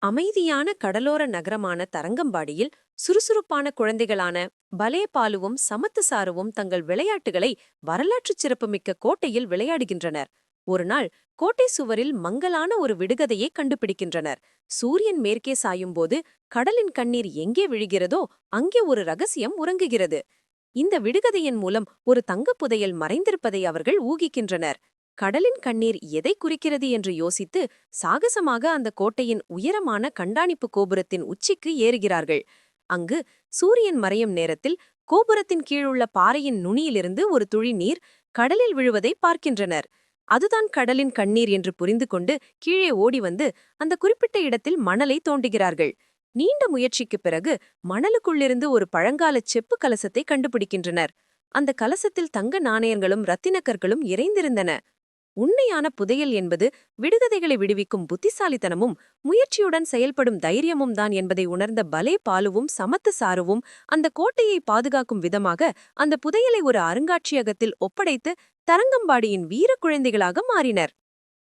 அமைதியான கடலோர நகரமான தரங்கம்பாடியில் சுறுசுறுப்பான குழந்தைகளான பலே பாலுவும் சமத்து சாருவும் தங்கள் விளையாட்டுகளை வரலாற்றுச் சிறப்புமிக்க கோட்டையில் விளையாடுகின்றனர். ஒருநாள் கோட்டை சுவரில் மங்கலான ஒரு விடுகதையை கண்டுபிடிக்கின்றனர். சூரியன் மேற்கே சாயும்போது கடலின் கண்ணீர் எங்கே விழுகிறதோ அங்கே ஒரு ரகசியம் உறங்குகிறது. இந்த விடுகதையின் மூலம் ஒரு தங்கப் புதையல் மறைந்திருப்பதை அவர்கள் ஊகிக்கின்றனர். கடலின் கண்ணீர் எதை குறிக்கிறது என்று யோசித்து சாகசமாக அந்த கோட்டையின் உயரமான கண்காணிப்பு கோபுரத்தின் உச்சிக்கு ஏறுகிறார்கள். அங்கு சூரியன் மறையும் நேரத்தில் கோபுரத்தின் கீழுள்ள பாறையின் நுனியிலிருந்து ஒரு துளி நீர் கடலில் விழுவதை பார்க்கின்றனர். அதுதான் கடலின் கண்ணீர் என்று புரிந்து கொண்டு கீழே ஓடி வந்து அந்த குறிப்பிட்ட இடத்தில் மணலை தோண்டுகிறார்கள். நீண்ட முயற்சிக்குப் பிறகு மணலுக்குள்ளிருந்து ஒரு பழங்கால செப்பு கலசத்தை கண்டுபிடிக்கின்றனர். அந்த கலசத்தில் தங்க நாணயங்களும் இரத்தினக்கற்களும் இறைந்திருந்தன. உண்மையான புதையல் என்பது விடுகதைகளை விடுவிக்கும் புத்திசாலித்தனமும் முயற்சியுடன் செயல்படும் தைரியமும் தான் என்பதை உணர்ந்த பலே பாலுவும் சமத்து சாருவும் அந்த கோட்டையை பாதுகாக்கும் விதமாக அந்த புதையலை ஒரு அருங்காட்சியகத்தில் ஒப்படைத்து தரங்கம்பாடியின் வீர குழந்தைகளாக மாறினர்.